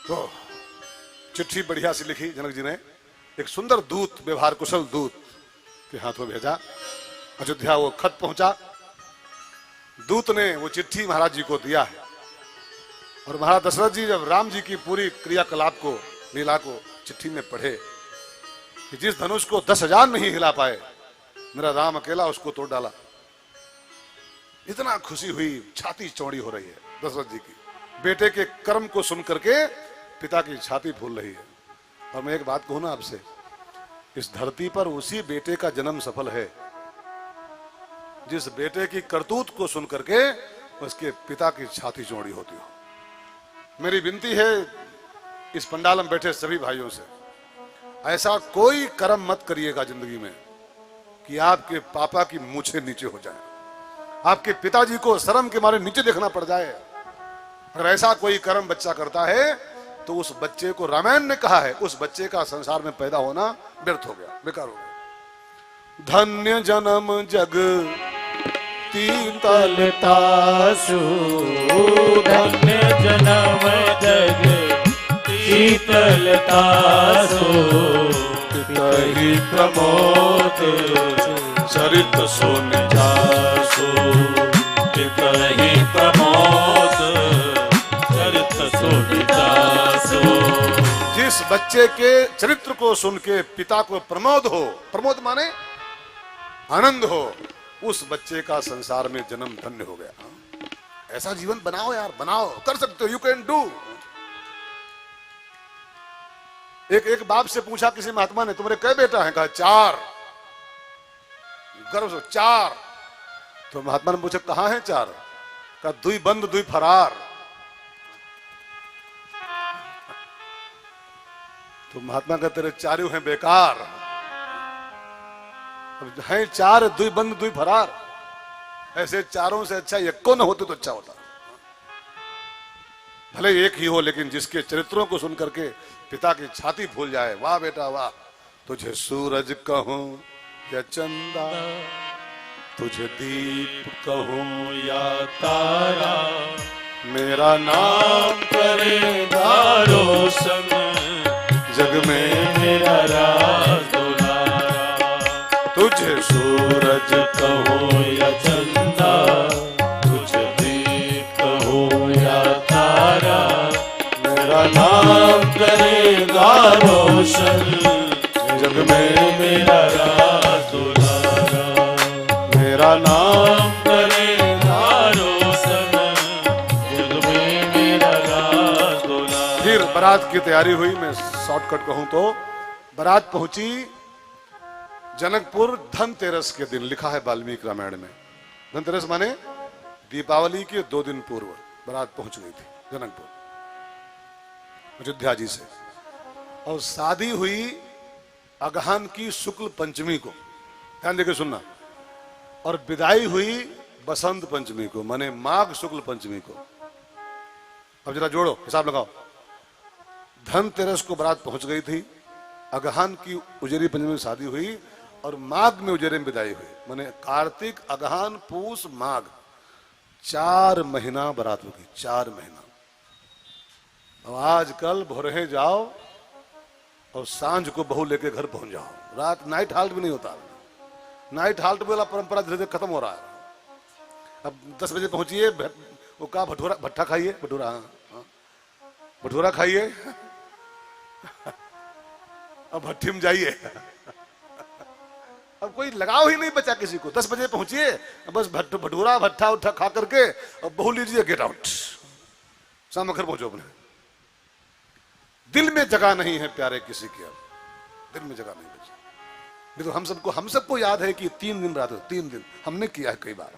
तो चिट्ठी बढ़िया सी लिखी जनक जी ने, एक सुंदर दूत, व्यवहार कुशल दूत के हाथों भेजा। अयोध्या वो खत पहुंचा, दूत ने वो चिट्ठी महाराज जी को दिया है। और महाराज दशरथ जी जब राम जी की पूरी क्रियाकलाप को, लीला को चिट्ठी में पढ़े कि जिस धनुष को 10,000 नहीं हिला पाए, मेरा राम अकेला उसको तोड़ डाला, इतना खुशी हुई, छाती चौड़ी हो रही है दशरथ जी की। बेटे के कर्म को सुन करके पिता की छाती फूल रही है। और मैं एक बात कहूं ना आपसे, इस धरती पर उसी बेटे का जन्म सफल है जिस बेटे की करतूत को सुन करके उसके पिता की छाती चौड़ी होती हो। मेरी विनती है इस पंडाल में बैठे सभी भाइयों से, ऐसा कोई कर्म मत करिएगा जिंदगी में कि आपके पापा की मूछें नीचे हो जाए, आपके पिताजी को शर्म के मारे नीचे देखना पड़ जाए। अगर ऐसा कोई कर्म बच्चा करता है तो उस बच्चे को, रामायण ने कहा है, उस बच्चे का संसार में पैदा होना व्यर्थ हो गया, बेकार हो गया। धन्य जन्म जग शीतलतासु, धन्य जन्म जग शीतलतासु, कही प्रमोद चरित सोनि जासु, कही प्रमोद चरित सोनि जासु। जिस बच्चे के चरित्र को सुन के पिता को प्रमोद हो, प्रमोद माने आनंद हो, उस बच्चे का संसार में जन्म धन्य हो गया। ऐसा जीवन बनाओ यार, बनाओ, कर सकते हो, यू कैन डू। एक बाप से पूछा किसी महात्मा ने, तुम्हारे कै बेटा है? कहा 4। गर्व से 4। तो महात्मा ने पूछा कहां है 4? कहा 2 बंद 2 फरार। तो महात्मा कहते तेरे 4 हैं बेकार, हैं 4, 2 बंद 2 फरार। ऐसे 4 से अच्छा एको न होते तो अच्छा होता। भले एक ही हो, लेकिन जिसके चरित्रों को सुन करके पिता की छाती फूल जाए, वाह बेटा वाह। तुझे सूरज कहूं या चंदा, तुझे दीप कहूं या तारा, मेरा नाम करेगा रोशन, जग में मेरा राज दुलारा। तुझे सूरज कहूं या चंदा, तुझे दीप कहूं या तारा, मेरा नाम करेगा रोशन, जग में मेरा राज दुलारा। मेरा नाम करेगा रोशन, जग में मेरा राज दुलारा। फिर बारात की तैयारी हुई। मैं शॉर्टकट कहूं तो बारात पहुंची जनकपुर धनतेरस के दिन, लिखा है वाल्मीकि रामायण में। धनतेरस माने दीपावली के 2 दिन पूर्व बारात पहुंच गई थी जनकपुर अयोध्या जी से। और शादी हुई अगहन की शुक्ल पंचमी को, ध्यान देकर सुनना। और विदाई हुई बसंत पंचमी को, माने माघ शुक्ल पंचमी को। अब जरा जोड़ो, हिसाब लगाओ। धनतेरस को बारात पहुंच गई थी, अगहन की उजेरी पंचमी में शादी हुई, और माघ में उजेरे में विदाई हुई। माने कार्तिक, अगहन, पूस, माघ, 4 महीना बारात होगी, 4 महीना। अब आजकल भोरे जाओ और सांझ को बहू लेके घर पहुंच जाओ, रात नाइट हाल्ट भी नहीं होता। नाइट हाल्ट वाला परंपरा धीरे धीरे खत्म हो रहा है। अब 10 बजे पहुंचिए, वो का भटूरा, भट्ठा खाइए, भटूरा, हाँ, भटूरा खाइए, अब भट्टी में जाइए। अब कोई लगाव ही नहीं बचा किसी को। 10 बजे पहुंचिए, बस भटूरा भट्ठा उठा खा करके अब बहू लीजिए, गेट आउट, शाम घर पहुंचो अपने। दिल में जगह नहीं है प्यारे किसी की, अब दिल में जगह नहीं बची। नहीं तो हम सबको याद है कि 3 दिन रात, 3 दिन हमने किया है कई बार।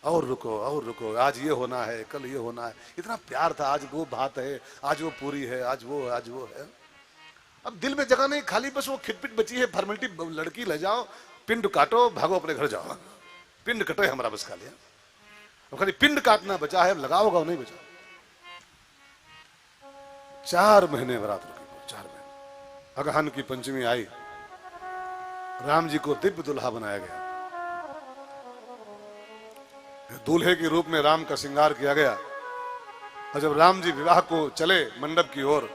और रुको, आज ये होना है, कल ये होना है, इतना प्यार था, आज वो भात है, आज वो पूरी है, आज वो है। अब दिल में जगह नहीं, खाली बस वो खिटपिट बची है, फॉर्मेलिटी। लड़की ले जाओ, पिंड काटो, भागो अपने घर जाओ। पिंड कटे हमारा बस खा लिया, अब खाली पिंड काटना बचा है, लगाओगा नहीं बचा। 4 महीने बारात रुकी, 4 महीने। अगहन की पंचमी आई, राम जी को दिव्य दुल्हा बनाया गया, दूल्हे के रूप में राम का श्रृंगार किया गया। और जब राम जी विवाह को चले मंडप की ओर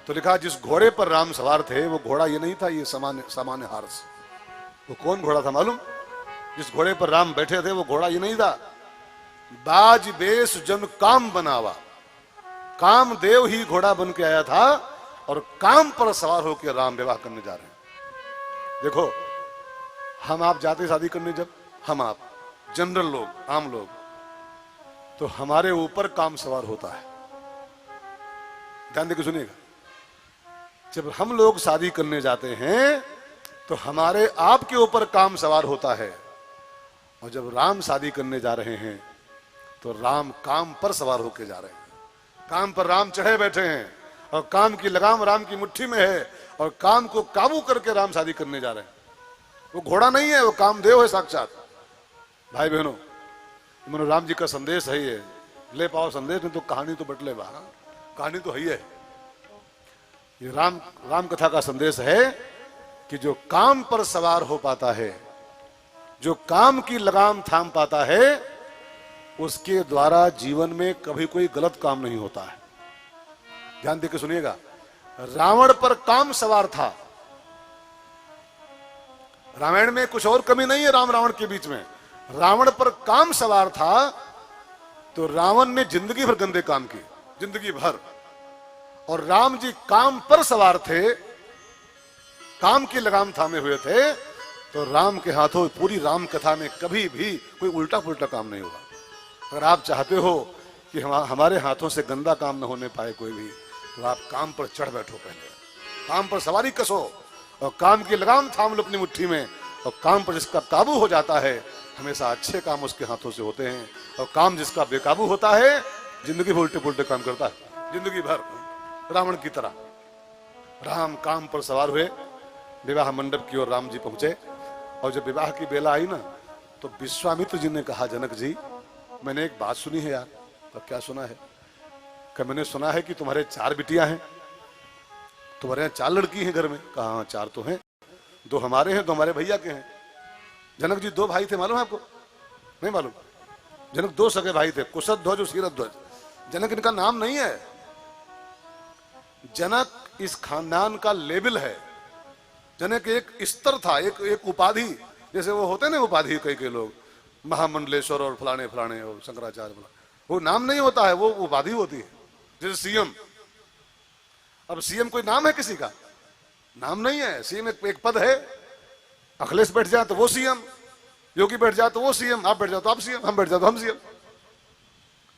तो लिखा जिस घोड़े पर राम सवार थे वो घोड़ा ये नहीं था, ये सामान्य हार्स। वो कौन घोड़ा था मालूम? जिस घोड़े पर राम बैठे थे वो घोड़ा ये नहीं था। बाज बेस जन काम बनावा, कामदेव ही घोड़ा बन के आया था और काम पर सवार होकर राम विवाह करने जा रहे हैं। देखो हम आप जाते शादी करने, जब हम आप जनरल लोग, आम लोग, तो हमारे ऊपर काम सवार होता है। ध्यान देकर सुनिएगा, जब हम लोग शादी करने जाते हैं तो हमारे आपके ऊपर काम सवार होता है, और जब राम शादी करने जा रहे हैं तो राम काम पर सवार होकर जा रहे हैं। काम पर राम चढ़े बैठे हैं और काम की लगाम राम की मुट्ठी में है और काम को काबू करके राम शादी करने जा रहे हैं। वो घोड़ा नहीं है, वो कामदेव है साक्षात। भाई बहनों, मनो राम जी का संदेश है ये, ले पाओ संदेश, नहीं तो कहानी तो बटले बा, कहानी तो है ही है। ये राम कथा का संदेश है कि जो काम पर सवार हो पाता है, जो काम की लगाम थाम पाता है, उसके द्वारा जीवन में कभी कोई गलत काम नहीं होता है। ध्यान देकर सुनिएगा, रावण पर काम सवार था। रामायण में कुछ और कमी नहीं है राम रावण के बीच में। रावण पर काम सवार था तो रावण ने जिंदगी भर गंदे काम किए, जिंदगी भर। और राम जी काम पर सवार थे, काम की लगाम थामे हुए थे, तो राम के हाथों पूरी राम कथा में कभी भी कोई उल्टा पुल्टा काम नहीं हुआ। अगर आप चाहते हो कि हमारे हाथों से गंदा काम न होने पाए कोई भी, तो आप काम पर चढ़ बैठो, पहले काम पर सवारी कसो और काम की लगाम थाम लो अपनी मुट्ठी में, और काम पर जिसका काबू हो जाता है हमेशा अच्छे काम उसके हाथों से होते हैं, और काम जिसका बेकाबू होता है जिंदगी भर उल्टे पुल्टे काम करता है, जिंदगी भर रावण की तरह। राम काम पर सवार हुए, विवाह मंडप की ओर राम जी पहुंचे, और जब विवाह की बेला आई ना तो विश्वामित्र जी ने कहा, जनक जी मैंने एक बात सुनी है यार। तो क्या सुना है? कि मैंने सुना है कि तुम्हारे 4 बिटियां हैं, तुम्हारे यहाँ 4 लड़की हैं घर में। कहा हाँ 4 तो हैं, 2 हमारे हैं, 2 हमारे भैया के हैं। जनक जी 2 भाई थे, मालूम है आपको? नहीं मालूम? जनक 2 सगे भाई थे, कुशध्वज और शीरध्वज। जनक इनका नाम नहीं है, जनक इस खानदान का लेबल है। जनक एक स्तर था, एक उपाधि, जैसे वो होते ना उपाधि कई लोग, महामंडलेश्वर और फलाने फलाने और शंकराचार्य, वो नाम नहीं होता है, वो उपाधि होती है। जैसे सीएम, अब सीएम कोई नाम है किसी का? नाम नहीं है। सीएम एक पद है। अखिलेश बैठ जाए तो वो सीएम, योगी बैठ जाए तो वो सीएम, आप बैठ जाओ तो आप सीएम, हम बैठ जाओ तो हम सीएम।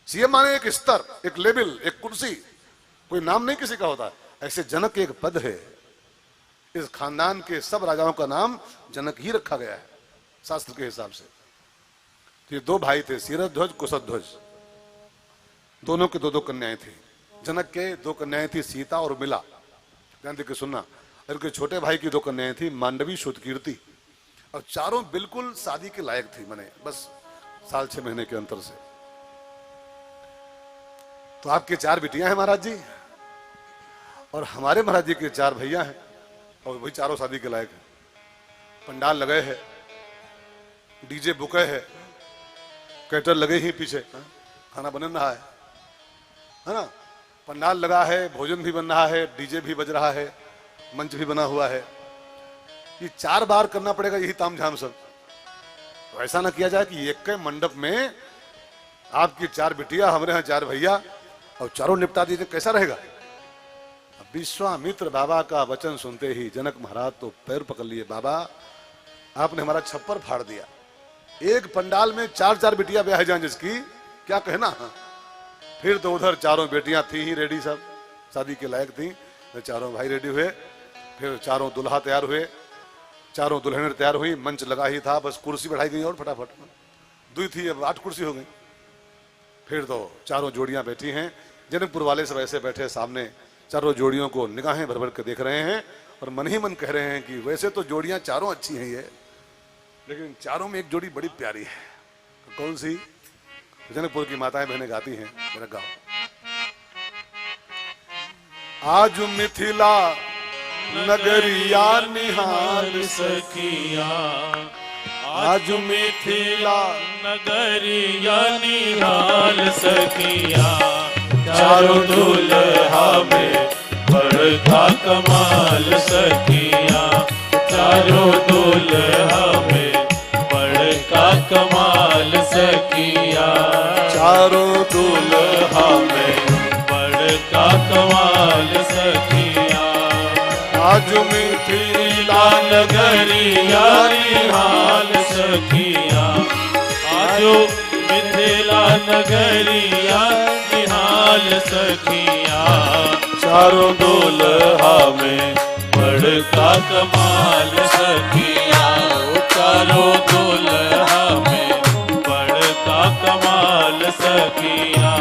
सीएम माने एक स्तर, एक लेवल, एक कुर्सी, कोई नाम नहीं किसी का होता है। ऐसे जनक एक पद है। इस खानदान के सब राजाओं का नाम जनक ही रखा गया है शास्त्र के हिसाब से। तो ये 2 भाई थे, शीरध्वज कुशध्वज, दोनों के 2-2 कन्याएं थी। जनक के 2 कन्याएं थी, सीता और मिला। ध्यान देकर सुनना। और उनके छोटे भाई की 2 कन्याएं थी, मांडवी शुद्धकीर्ति, और चारों बिल्कुल शादी के लायक थी, मैंने बस 6 महीने के अंतर से। तो आपके 4 बिटियां हैं महाराज जी, और हमारे महाराज जी के 4 भैया हैं, और वही चारों शादी के लायक हैं। पंडाल लगे हैं, डीजे बुके है, कैटर लगे ही पीछे, खाना बन रहा है ना? पंडाल लगा है, भोजन भी बन रहा है, डीजे भी बज रहा है, मंच भी बना हुआ है। ये 4 बार करना पड़ेगा यही तामझाम सब। तो ऐसा ना किया जाए कि एक के मंडप में आपकी 4 बिटिया, हमारे यहाँ 4 भैया, और चारों निपटा दीजिए, कैसा रहेगा? विश्वामित्र बाबा का वचन सुनते ही जनक महाराज तो पैर पकड़ लिए, बाबा आपने हमारा छप्पर फाड़ दिया। एक पंडाल में 4-4 बिटियां ब्याह जाएं जिसकी, क्या कहना। फिर तो उधर चारों बेटियां थी ही रेडी, सब शादी के लायक थी, तो चारों भाई रेडी हुए। फिर चारों दुल्हा तैयार हुए, चारों दुल्हनें तैयार हुई, मंच लगा ही था, बस कुर्सी बढ़ाई गई और फटाफट 2 थी, अब 8 कुर्सी हो गई। फिर तो चारों जोड़ियां बैठी हैं, जनकपुर वाले सब ऐसे बैठे सामने, चारों जोड़ियों को निगाहें भर भर के देख रहे हैं और मन ही मन कह रहे हैं कि वैसे तो जोड़ियां चारों अच्छी हैं ये, लेकिन चारों में एक जोड़ी बड़ी प्यारी है। तो कौन सी? जनकपुर की माताएं बहनें गाती हैं, मेरा गाओ। आज मिथिला नगरिया निहाल सखिया, आज मिथिला नगरिया निहाल सखिया, चारों दुल्हा में बड़का कमाल सखिया, चारों दुल्हा में बड़का कमाल सखिया, चारों दुल्हा में बड़का कमाल सखिया। आज मिथिला नगरिया निहाल सखिया, आजो मिथिला नगरिया निहाल सखिया, चारों दुल्हा में बड़का कमाल सखिया, चारों दुल्हा में बड़का कमाल सखिया।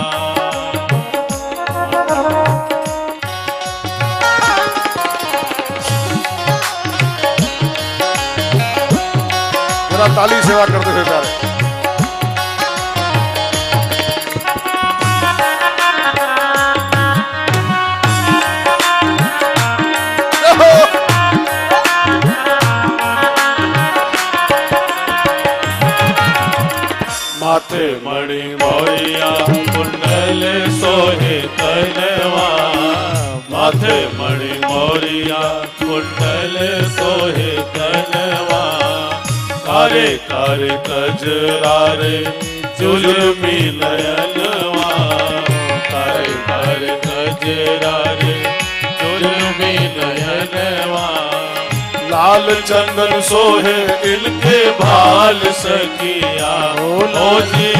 जरा ताली सेवा करते थे प्यारे। माथे मणि मोरिया कुंडल सोहे तनवा, माथे मणि मोरिया कुंडल सोहे तनवा, कारे कारे कजरारे जुल्मी नयनवा, कारे कारे कजरारे जुल्मी नयनवा, लाल चंदन सोहे इनके भाल सखिया, ओ जी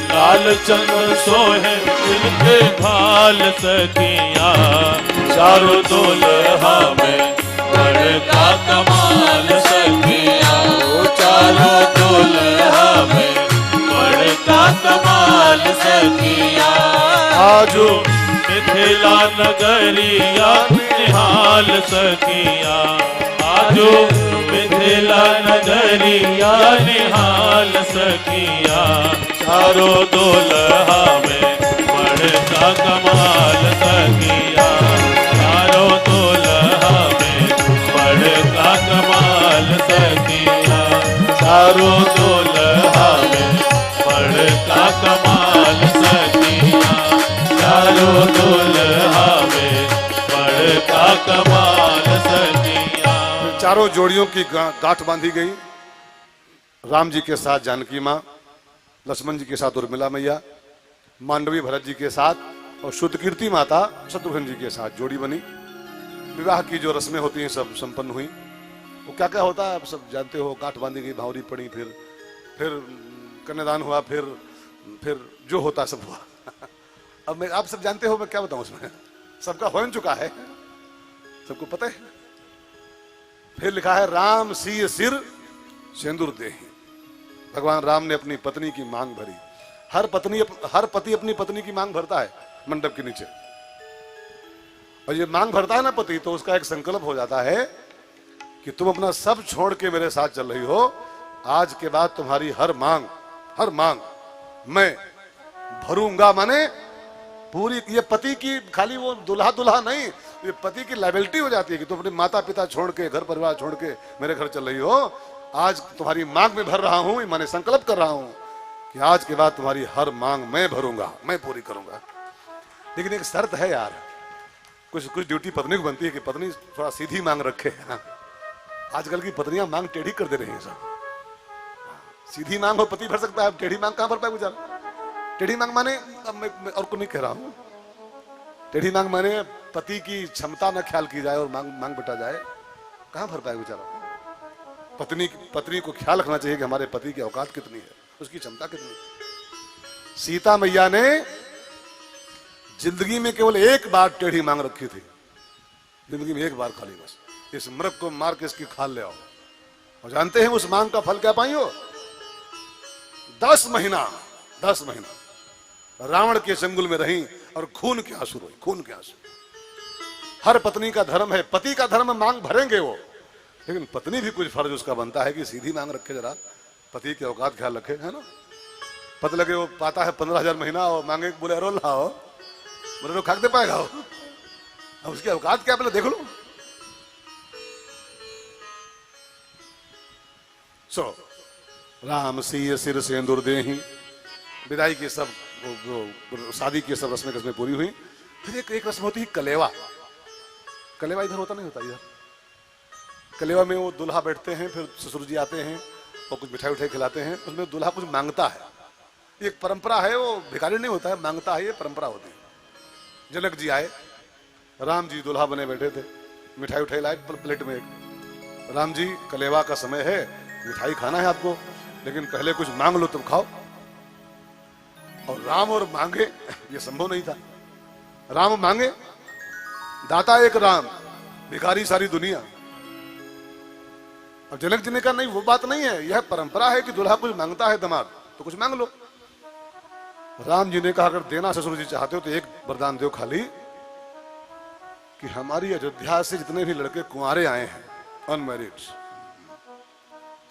लाल चंदन सोहे इनके भाल सखिया, चारों दुल्हा में बड़का कमाल सखिया, ओ चारों दुल्हा में बड़का कमाल सखिया, आजो मिथिला नगरिया निहाल सखिया, आजो मिथिला नगरिया निहाल सखिया, चारों दुल्हा में बड़का कमाल सखिया, चारों दुल्हा में बड़का कमाल सखिया, चारों दुल्हा में बड़का कमाल सखिया, चारों दुल्हा में बड़का कमाल सखिया। चारों जोड़ियों की गांठ बांधी गई। राम जी के साथ जानकी माँ, लक्ष्मण जी के साथ उर्मिला मैया, मांडवी भरत जी के साथ और शुद्धकीर्ति माता शत्रुघ्न जी के साथ जोड़ी बनी। विवाह की जो रस्में होती हैं सब संपन्न हुई। वो क्या क्या होता है आप सब जानते हो। गांठ बांधी गई, भावरी पड़ी, फिर कन्यादान हुआ, फिर जो होता सब हुआ। अब मैं आप सब जानते हो, मैं क्या बताऊं उसमें, सबका हो चुका है, सबको पता है। फिर लिखा है राम सीय सिर सिंदूर देहि। भगवान राम ने अपनी पत्नी की मांग भरी। हर पति अपनी पत्नी की मांग भरता है मंडप के नीचे, और ये मांग भरता है ना पति, तो उसका एक संकल्प हो जाता है कि तुम अपना सब छोड़ के मेरे साथ चल रही हो। आज के बाद तुम्हारी हर मांग मैं भरूंगा। माने पूरी, ये पति की खाली वो दुल्हा नहीं, ये पति की लायबिलिटी हो जाती है कि तुम अपने माता पिता छोड़ के, घर परिवार छोड़ के मेरे घर चल रही हो। आज तुम्हारी मांग में भर रहा हूं, मैंने संकल्प कर रहा हूं कि आज के बाद तुम्हारी हर मांग मैं भरूंगा, मैं पूरी करूंगा। लेकिन एक शर्त है यार, कुछ ड्यूटी पत्नी को बनती है कि पत्नी थोड़ा सीधी मांग रखे। आजकल की पत्नियां मांग टेढ़ी कर दे रही हैं सब। सीधी मांग हो पति भर सकता है, टेढ़ी मांग कहां भर पाए बेचारा। टेढ़ी मांग माने, अब मैं और को नहीं कह रहा हूं, टेढ़ी मांग माने पति की क्षमता न ख्याल की जाए और मांग बटा जाए, कहां भर पाए बेचारा। पत्नी को ख्याल रखना चाहिए कि हमारे पति की औकात कितनी है, उसकी क्षमता कितनी है। सीता मैया ने जिंदगी में केवल एक बार टेढ़ी मांग रखी थी, जिंदगी में एक बार खाली, बस इस मृग को मार के इसकी खाल ले आओ। और जानते हैं उस मांग का फल क्या पाई हो? 10 महीना रावण के चंगुल में रही और खून के आंसू रोई, खून के आंसू। हर पत्नी का धर्म है, पति का धर्म मांग भरेंगे वो, लेकिन पत्नी भी कुछ फर्ज उसका बनता है कि सीधी मांग रखे, जरा पति के औकात ख्याल रखे, है ना। पता लगे वो पाता है 15,000 महीना और मांगे बोले अरो लाओ, बोले तो खाक दे पाएगा वो। अब उसकी औकात क्या, पहले देख लो। राम सीय सिर सिंदूर देहि। विदाई की सब वो शादी की सब रस्में पूरी हुई। फिर एक रस्म होती है कलेवा। कलेवा इधर होता नहीं होता इधर। कलेवा में वो दूल्हा बैठते हैं, फिर ससुर जी आते हैं और कुछ मिठाई उठाई खिलाते हैं। उसमें दूल्हा कुछ मांगता है, एक परंपरा है, वो भिखारी नहीं होता है, मांगता है, ये परंपरा होती है। जनक जी आए, राम जी दूल्हा बने बैठे थे, मिठाई उठाई लाए प्लेट में एक। राम जी कलेवा का समय है, मिठाई खाना है आपको, लेकिन पहले कुछ मांग लो तब खाओ। और राम और मांगे ये संभव नहीं था। राम मांगे, दाता एक राम, भिखारी सारी दुनिया। अब जनक जी ने कहा नहीं, वो बात नहीं है, यह परंपरा है कि दूल्हा कुछ मांगता है दामाद तो कुछ मांग लो। राम जी ने कहा अगर देना ससुर जी चाहते हो तो एक वरदान दो खाली, कि हमारी अयोध्या से जितने भी लड़के कुंवारे आए हैं अनमैरिड,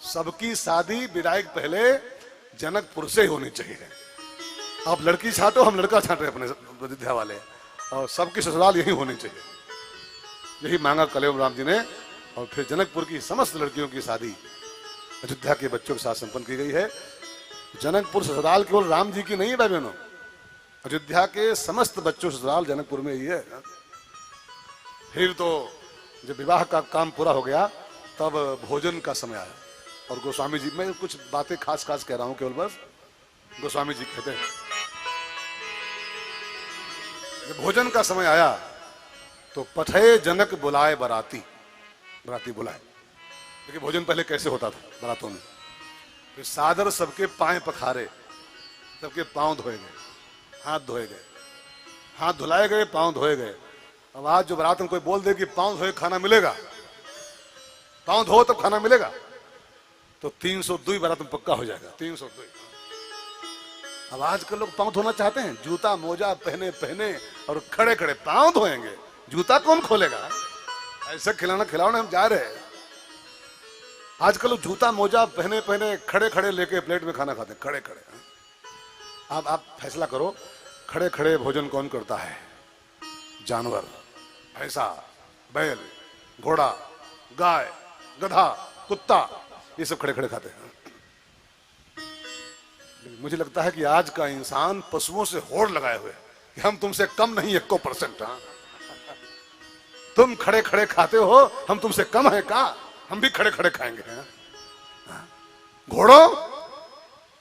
सबकी शादी विदाई पहले जनकपुर से होनी चाहिए। आप लड़की छाटो, हम लड़का छाटे अपने अयोध्या वाले, और सबकी ससुराल यही होनी चाहिए। यही मांगा कलेव राम जी ने। और फिर जनकपुर की समस्त लड़कियों की शादी अयोध्या के बच्चों के साथ संपन्न की गई है। जनकपुर ससुराल केवल राम जी की नहीं है भाई बहनों, अयोध्या के समस्त बच्चों ससुराल जनकपुर में ही है। फिर तो जब विवाह का काम पूरा हो गया तब भोजन का समय आया। और गोस्वामी जी, मैं कुछ बातें खास खास कह रहा हूं केवल, बस गोस्वामी जी कहते हैं जब भोजन का समय आया तो पठे जनक बुलाए बराती, बराती बुलाए। देखिए भोजन पहले कैसे होता था बरातों में, फिर सादर सबके पांव पखारे, सबके पांव धोए गए, हाथ धोए गए, हाथ धुलाए गए, पांव धोए गए। अब आज जो बारात में कोई बोल दे कि पांव धोए खाना मिलेगा, पांव धो तब खाना मिलेगा, तो 302 बारात में पक्का हो जाएगा, 302। अब आजकल लोग पांव धोना चाहते हैं, जूता मोजा पहने पहने और खड़े खड़े पांव धोएंगे, जूता कौन खोलेगा? ऐसा खिलौना हम जा रहे हैं। आजकल लोग जूता मोजा पहने पहने खड़े खड़े लेके प्लेट में खाना खाते हैं, खड़े खड़े। अब आप फैसला करो, खड़े खड़े भोजन कौन करता है? जानवर, भैंसा, बैल, घोड़ा, गाय, गधा, कुत्ता, ये सब खड़े खड़े खाते हैं। मुझे लगता है कि आज का इंसान पशुओं से होड़ लगाए हुए कि हम तुमसे कम नहीं 1%। तुम खड़े खड़े खाते हो, हम तुमसे कम है का? हम भी खड़े खड़े खाएंगे। घोड़ों,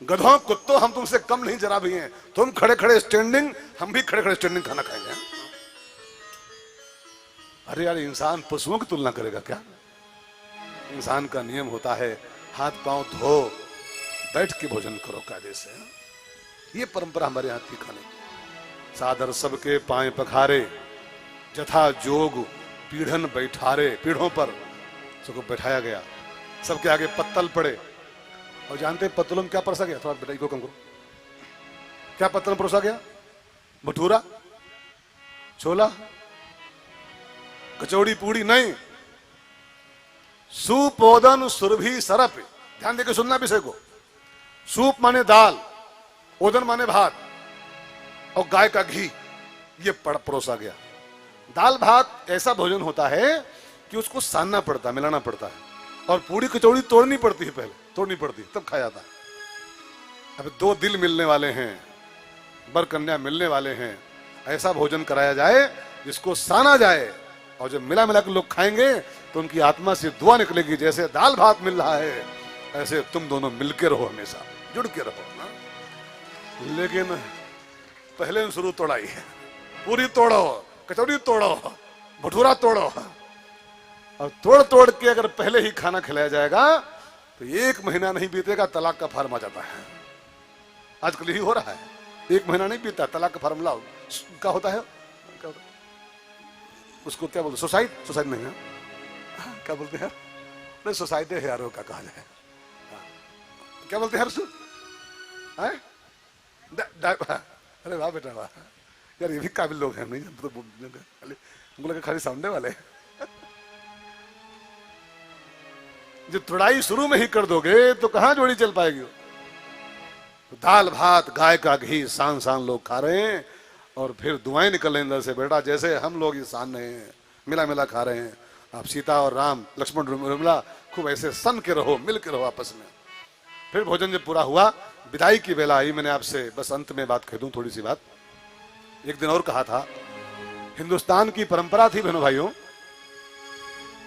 गधों, कुत्तों, हम तुमसे कम नहीं जरा भी हैं। तुम खड़े खड़े स्टैंडिंग, हम भी खड़े खड़े स्टैंडिंग खाना खाएंगे। अरे यार, इंसान पशुओं की तुलना करेगा क्या? इंसान का नियम होता है हाथ पांव धो, बैठ के भोजन करो कायदे से। ये परंपरा हमारे यहाँ थी खाने की। सादर सबके पांव पखारे, जथा जोग पीढ़न बैठारे, पीढ़ों पर सबको बैठाया गया, सबके आगे पत्तल पड़े। और जानते हैं पत्तलों में क्या परोसा गया? थोड़ा बेटा को कम करो। क्या पत्तल में परोसा गया? भटूरा, छोला, कचौड़ी, पूड़ी नहीं, सूप, ओदन, सुरभि, सरप। ध्यान देकर सुनना विषय को। सूप माने दाल, ओदन माने भात, और गाय का घी, ये परोसा गया। दाल भात ऐसा भोजन होता है कि उसको सानना पड़ता है, मिलाना पड़ता है। और पूड़ी कचौड़ी तोड़नी पड़ती है, पहले तोड़नी पड़ती है, तब खाया जाता है। अब 2 दिल मिलने वाले हैं, बर कन्या मिलने वाले हैं, ऐसा भोजन कराया जाए जिसको साना जाए। और जब मिला मिला के लोग खाएंगे तो उनकी आत्मा से दुआ निकलेगी, जैसे दाल भात मिल रहा है ऐसे तुम दोनों मिलके रहो, हमेशा जुड़ के रहो ना। लेकिन पहले शुरू तोड़ाई है, पूरी तोड़ो, कचौड़ी तोड़ो, भटूरा तोड़ो, और तोड़ तोड़ के अगर पहले ही खाना खिलाया जाएगा तो 1 महीना नहीं बीतेगा, तलाक का फार्म आ जाता है। आजकल यही हो रहा है, 1 महीना नहीं बीता, तलाक का फार्म लाओ। क्या होता है? क्या होता है? उसको क्या बोलते? सुसाइड? सुसाइड नहीं है, क्या बोलते हैं? नहीं, सुसाइड है यारों का कहा जाए। क्या बोलते हैं? अरे वाह बेटा वाह, यार ये भी काबिल लोग हैं। नहीं तो हमको लगा खाली सामने वाले। जब तुड़ाई शुरू में ही कर दोगे तो कहां जोड़ी चल पाएगी? तो दाल भात, गाय का घी, सान सान लोग खा रहे हैं, और फिर दुआएं निकल रही अंदर से, बेटा जैसे हम लोग ये सान रहे हैं, मिला मिला खा रहे हैं। आप सीता और राम, लक्ष्मण, उर्मिला खूब ऐसे सन के रहो, मिल के रहो आपस में। फिर भोजन जब पूरा हुआ, विदाई की बेला आई, मैंने आपसे बस अंत में बात कह दूं, थोड़ी सी बात। एक दिन और कहा था, हिंदुस्तान की परंपरा थी बहनों भाइयों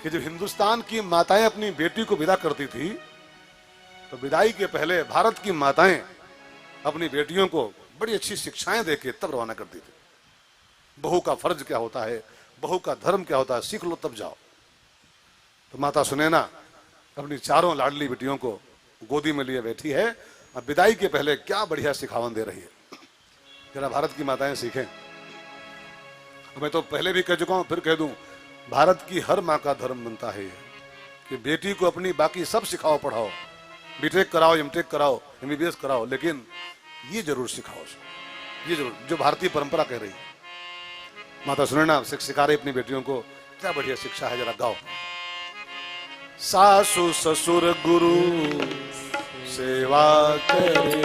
कि जब हिंदुस्तान की माताएं अपनी बेटी को विदा करती थी तो विदाई के पहले भारत की माताएं अपनी बेटियों को बड़ी अच्छी शिक्षाएं देके तब रवाना करती थी। बहू का फर्ज क्या होता है, बहू का धर्म क्या होता है, सीख लो तब जाओ। तो माता सुनैना अपनी चारों लाडली बेटियों को गोदी में लिए बैठी है, अब विदाई के पहले क्या बढ़िया सिखावन दे रही है। जरा भारत की माताएं सीखें। मैं तो पहले भी कह चुका हूं, फिर कह दूं, भारत की हर माँ का धर्म बनता है कि बेटी को अपनी बाकी सब सिखाओ, पढ़ाओ, बीटेक कराओ, एमटेक कराओ, एमबीबीएस कराओ, लेकिन ये जरूर सिखाओ, ये जरूर, जो भारतीय परंपरा कह रही है। माता सुनैना सिखा रही अपनी बेटियों को, क्या बढ़िया शिक्षा है, जरा गाओ। सासु ससुर गुरु सेवा करे,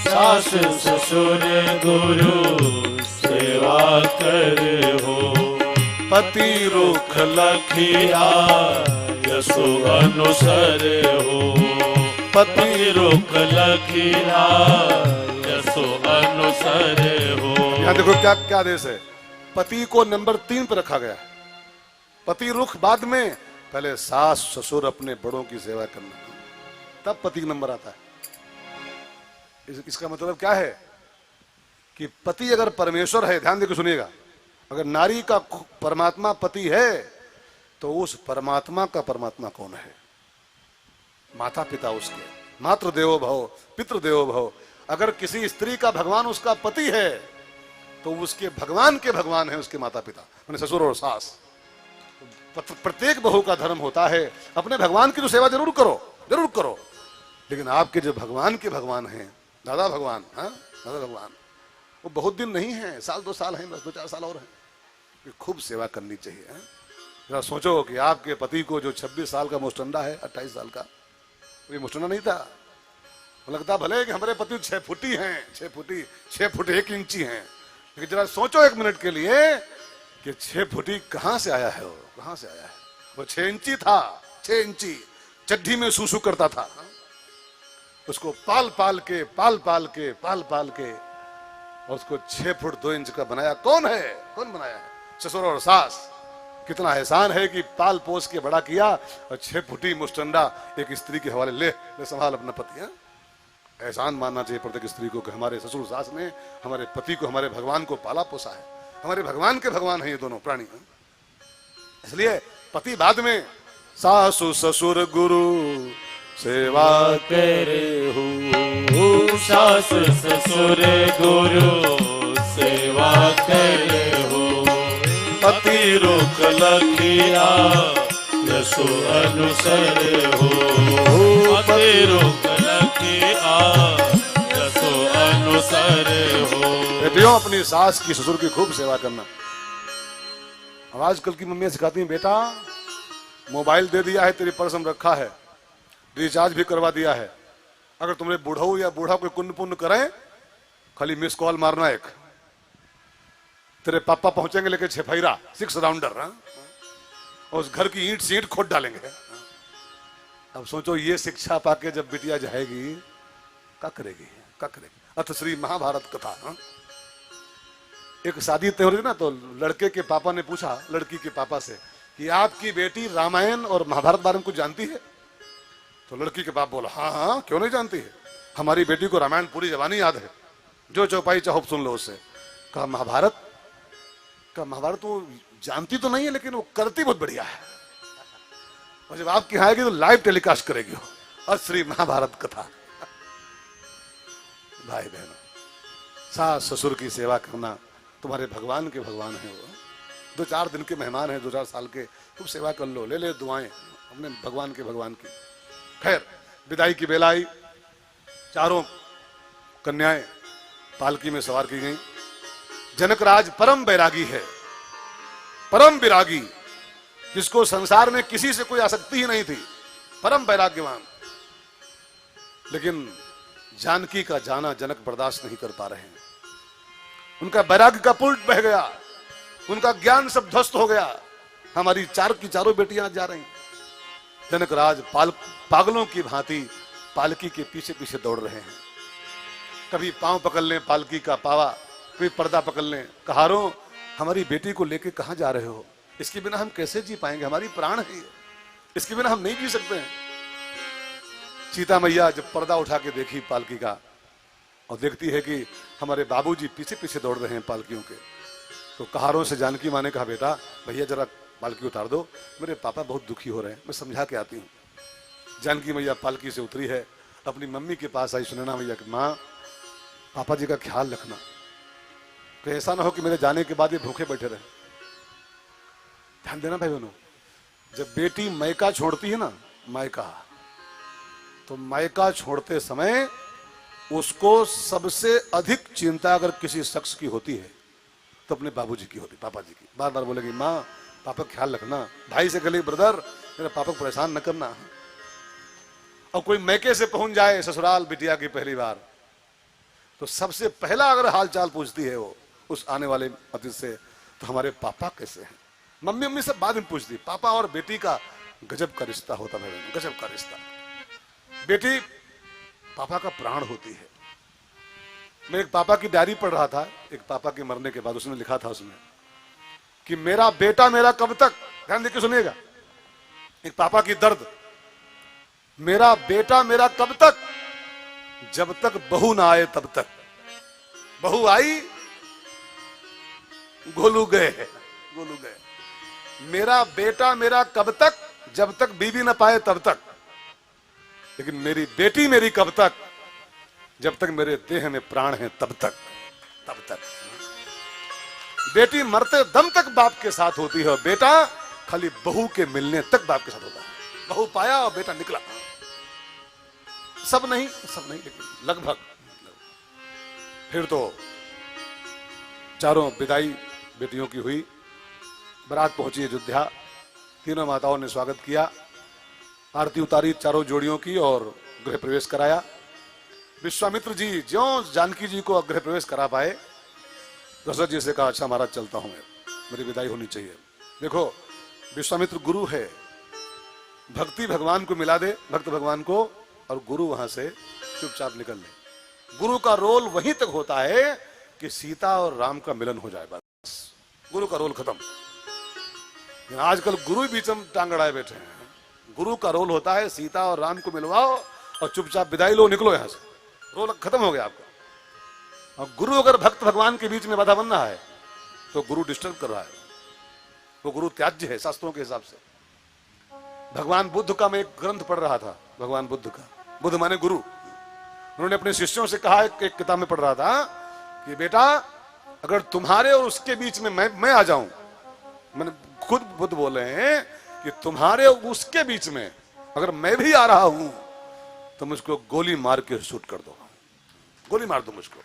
सास ससुर गुरु सेवा करे हो, पति रुख लखिया यसु अनुसर हो, पति रुख लखिया यसु अनुसर हो। यहाँ देखो क्या क्या आदेश है। पति को नंबर 3 पर रखा गया है, पति रुख बाद में, पहले सास ससुर अपने बड़ों की सेवा करना, तब पति का नंबर आता है। इसका मतलब क्या है कि पति अगर परमेश्वर है, ध्यान देकर सुनिएगा, अगर नारी का परमात्मा पति है तो उस परमात्मा का परमात्मा कौन है? माता पिता उसके, मातृ देवो भव, पितृ देवो भव। अगर किसी स्त्री का भगवान उसका पति है तो उसके भगवान के भगवान है उसके माता पिता, माने ससुर और सास। प्रत्येक बहू का धर्म होता है अपने भगवान की तो सेवा जरूर करो, जरूर करो, लेकिन आपके जो भगवान के भगवान हैं, दादा भगवान, हाँ दादा भगवान, वो बहुत दिन नहीं है, साल 2 साल हैं, बस 2-4 साल और हैं, खूब सेवा करनी चाहिए। जरा सोचो कि आपके पति को जो 26 साल का मुस्टंडा है, 28 साल का, वो मुस्टंडा नहीं था, लगता भले कि हमारे पति 6 फुटी हैं, 6 फुट 1 इंची हैं, लेकिन जरा सोचो 1 मिनट के लिए कि 6 फुटी कहां से आया है, वो कहां से आया है? वो 6 इंची था, 6 इंची चड्ढी में सूसू करता था, उसको पाल पाल के और उसको 6 फुट 2 इंच का बनाया कौन है? कौन बनाया है? ससुर और सास। कितना एहसान है कि पाल पोस के बड़ा किया और 6 फुटी मुस्टंडा एक स्त्री के हवाले ले संभाल अपना पति है। एहसान मानना चाहिए प्रत्येक स्त्री को कि हमारे ससुर सास ने हमारे पति को, हमारे भगवान को पाला पोसा है, हमारे भगवान के भगवान है ये दोनों प्राणी। इसलिए पति बाद में, सासु ससुर गुरु सेवा करे हो, सास ससुर गुरु सेवा करे हो, पति रुख लखिया यसु अनुसर हो, पति रुख लखिया यसु अनुसर हो। बेटियों अपनी सास की ससुर की खूब सेवा करना। अब आजकल की मम्मियां सिखाती हैं, बेटा मोबाइल दे दिया है, तेरी पर्स में रखा है, रिचार्ज भी करवा दिया है, अगर तुमने बूढ़ऊ या बूढ़ा कोई कुंड पुण्य करें, खाली मिस कॉल मारना एक, तेरे पापा पहुंचेंगे लेके 6 फैरा 6 राउंडर, और उस घर की ईंट सीट खोद डालेंगे। अब सोचो ये शिक्षा पाके जब बिटिया जाएगी क्या करेगी, क्या करेगी? अथ श्री महाभारत कथा। एक शादी तय हो रही ना, तो लड़के के पापा ने पूछा लड़की के पापा से कि आपकी बेटी रामायण और महाभारत बारे में कुछ जानती है? तो लड़की के बाप बोला, हाँ हाँ क्यों नहीं जानती है, हमारी बेटी को रामायण पूरी जबानी याद है, जो चौपाई चाहो सुन लो उससे। कहा महाभारत? का महाभारत वो जानती तो नहीं है लेकिन वो करती बहुत बढ़िया है, और जब आपकी यहाँ आएगी तो लाइव टेलीकास्ट करेगी वो, और श्री महाभारत कथा। भाई बहनों, सास ससुर की सेवा करना, तुम्हारे भगवान के भगवान है वो, 2-4 दिन के मेहमान है, 2-4 साल के, तुम सेवा कर लो, ले ले दुआएं अपने भगवान के भगवान की। खैर विदाई की बेला आई, चारों कन्याएं पालकी में सवार की गई। जनकराज परम बैरागी है, परम विरागी, जिसको संसार में किसी से कोई आसक्ति ही नहीं थी, परम वैराग्यवान। लेकिन जानकी का जाना जनक बर्दाश्त नहीं कर पा रहे हैं, उनका वैराग्य का पुल बह गया, उनका ज्ञान सब ध्वस्त हो गया। हमारी 4 की 4 बेटियां जा रही। जनकराज पागलों की भांति पालकी के पीछे पीछे दौड़ रहे हैं। कभी पांव पकड़ लें पालकी का पावा, कभी पर्दा पकड़ लें। कहारों, हमारी बेटी को लेके कहां जा रहे हो? इसके बिना हम कैसे जी पाएंगे? हमारी प्राण है ये, इसके बिना हम नहीं जी सकते हैं। सीता मैया जब पर्दा उठा के देखी पालकी का और देखती है कि हमारे बाबूजी पीछे पीछे दौड़ रहे हैं पालकियों के, तो कहारों से जानकी माँ ने कहा, बेटा भैया जरा पालकी उतार दो, मेरे पापा बहुत दुखी हो रहे हैं, मैं समझा के आती हूँ। जानकी मैया पालकी से उतरी है, अपनी मम्मी के पास आई सुनैना मैया की, माँ पापा जी का ख्याल रखना, तो ऐसा ना हो कि मेरे जाने के बाद ये भूखे बैठे रहे। ध्यान देना भाई बहनों, जब बेटी मायका छोड़ती है ना, मायका, तो मायका छोड़ते समय उसको सबसे अधिक चिंता अगर किसी शख्स की होती है तो अपने बाबूजी की होती, पापा जी की। बार बार बोलेगी, माँ पापा का ख्याल रखना, भाई से गले, ब्रदर मेरे पापा को परेशान न करना। और कोई मैके से पहुंच जाए ससुराल बिटिया की पहली बार, तो सबसे पहला अगर हाल चाल पूछती है वो उस आने वाले अतिथि से, तो हमारे पापा कैसे हैं? मम्मी मम्मी सब बाद में पूछती, पापा और बेटी का गजब का रिश्ता होता है, गजब का रिश्ता। बेटी पापा का प्राण होती है। मैं एक पापा की डायरी पढ़ रहा था, एक पापा के मरने के बाद उसने लिखा था उसमें कि मेरा बेटा मेरा कब तक, ध्यान देके सुनिएगा, एक पापा की दर्द, मेरा बेटा मेरा कब तक, जब तक बहू ना आए तब तक। बहू आई, गोलू गए, गोलू गए। मेरा बेटा मेरा कब तक, जब तक बीवी ना पाए तब तक। लेकिन मेरी बेटी मेरी कब तक, जब तक मेरे देह में प्राण है तब तक, तब तक। बेटी मरते दम तक बाप के साथ होती है, और बेटा खाली बहू के मिलने तक बाप के साथ होता है। बहू पाया और बेटा निकला, सब नहीं लेकिन लगभग। फिर तो चारों विदाई बेटियों की हुई, बारात पहुंची अयोध्या, तीनों माताओं ने स्वागत किया, आरती उतारी चारों जोड़ियों की और गृह प्रवेश कराया। विश्वामित्र जी ज्यों जानकी जी को गृह प्रवेश करा पाए, दशरथ जी से कहा, अच्छा महाराज चलता हूं मैं, मेरी विदाई होनी चाहिए। देखो विश्वामित्र गुरु है, भक्ति भगवान को मिला दे, भक्त भगवान को, और गुरु वहां से चुपचाप निकल ले। गुरु का रोल वहीं तक होता है कि सीता और राम का मिलन हो जाए, बस गुरु का रोल खत्म। आजकल गुरु बीच में टांग अड़ाए बैठे हैं। गुरु का रोल होता है सीता और राम को मिलवाओ और चुपचाप विदाई लो, निकलो यहां से, रोल खत्म हो गया आपका। और गुरु अगर भक्त भगवान के बीच में बाधा बन रहा है तो गुरु डिस्टर्ब कर रहा है, वो गुरु त्याज्य है शास्त्रों के हिसाब से। भगवान बुद्ध का मैं एक ग्रंथ पढ़ रहा था, भगवान बुद्ध का, बुद्ध माने गुरु। उन्होंने अपने शिष्यों से कहा, एक किताब में पढ़ रहा था कि बेटा अगर तुम्हारे और उसके बीच में मैं आ जाऊं, मैंने खुद बुद्ध बोले हैं कि तुम्हारे उसके बीच में अगर मैं भी आ रहा हूं तो मुझको गोली मार के शूट कर दो, गोली मार दो मुझको।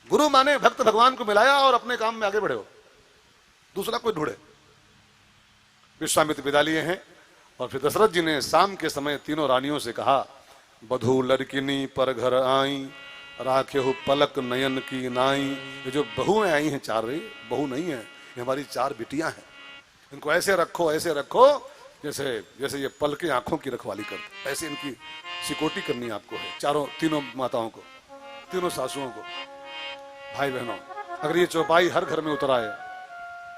गुरु माने भक्त भगवान को मिलाया और अपने काम में आगे बढ़े हो, दूसरा कोई ढूंढे। विश्वामित्र विदा लिए हैं और फिर दशरथ जी ने शाम के समय तीनों रानियों से कहा, बधू लड़किनी पर घर आई, राखे हो पलक नयन की नाई। ये जो बहुएं आई हैं चार, बहू नहीं है, ये हमारी चार बिटियां हैं, इनको ऐसे रखो जैसे जैसे ये पल के आंखों की रखवाली करते, ऐसे इनकी सिकोटी करनी आपको है, चारों तीनों माताओं को, तीनों सासुओं को। भाई बहनों, अगर ये चौपाई हर घर में उतर आए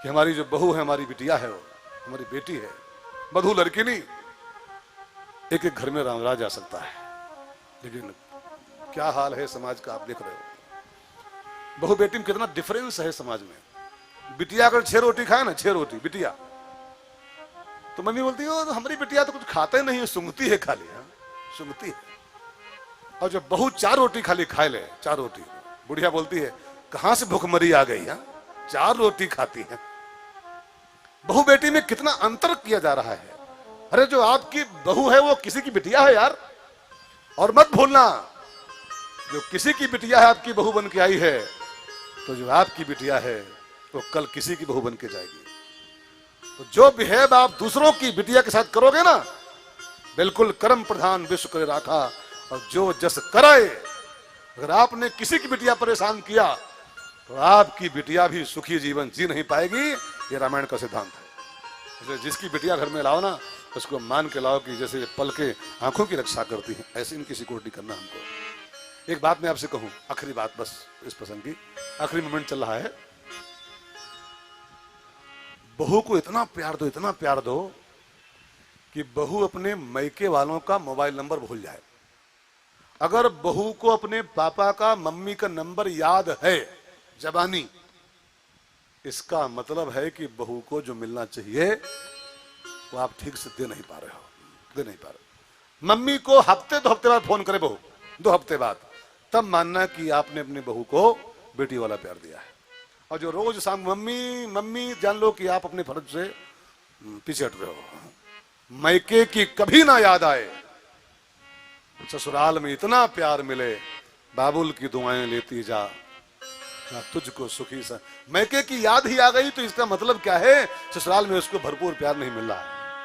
कि हमारी जो बहू है हमारी बिटिया है, वो हमारी बेटी है, बधू लड़की नहीं, एक एक घर में राज आ सकता है। लेकिन क्या हाल है समाज का, आप देख रहे हो। बहू बेटी में कितना डिफरेंस है समाज में। बिटिया अगर 6 रोटी खाए ना, 6 रोटी बिटिया, तो मम्मी बोलती है हमारी बिटिया तो कुछ खाते नहीं है, सूंघती है खाली, सूंघती है। और जब बहू 4 रोटी खाली खाए ले, 4 रोटी, बुढ़िया बोलती है कहां से भूखमरी आ गई, 4 रोटी खाती है। बहू बेटी में कितना अंतर किया जा रहा है। अरे जो आपकी बहू है वो किसी की बिटिया है यार, और मत भूलना जो किसी की बिटिया है आपकी बहू बन के आई है, तो जो आपकी बिटिया है वो कल किसी की बहू बन के जाएगी। तो जो बिहेव आप दूसरों की बिटिया के साथ करोगे ना, बिल्कुल कर्म प्रधान विश्व करे राखा, और जो जस कराए, अगर आपने किसी की बिटिया परेशान किया तो आपकी बिटिया भी सुखी जीवन जी नहीं पाएगी। ये रामायण का सिद्धांत है। इसलिए जिसकी बिटिया घर में लाओ ना, उसको मान के लाओ कि जैसे पल के आंखों की रक्षा करती हैं, ऐसी इनकी सिक्योरिटी करना हमको। एक बात मैं आपसे कहूं, आखिरी बात बस इस प्रसंग की, आखिरी मोमेंट चल रहा है। बहू को इतना प्यार दो कि बहू अपने मैके वालों का मोबाइल नंबर भूल जाए। अगर बहू को अपने पापा का, मम्मी का नंबर याद है जबानी, इसका मतलब है कि बहू को जो मिलना चाहिए वो आप ठीक से दे नहीं पा रहे। मम्मी को हफ्ते 2 हफ्ते बाद फोन करे बहू, 2 हफ्ते बाद, तब मानना कि आपने अपनी बहू को बेटी वाला प्यार दिया है। और जो रोज शाम मम्मी मम्मी, जान लो कि आप अपने फर्ज से पीछे हट रहे हो। मैके की कभी ना याद आए, ससुराल में इतना प्यार मिले, बाबुल की दुआएं लेती जा, तुझको सुखी सा। मैके की याद ही आ गई तो इसका मतलब क्या है, ससुराल में उसको भरपूर प्यार नहीं मिल रहा है।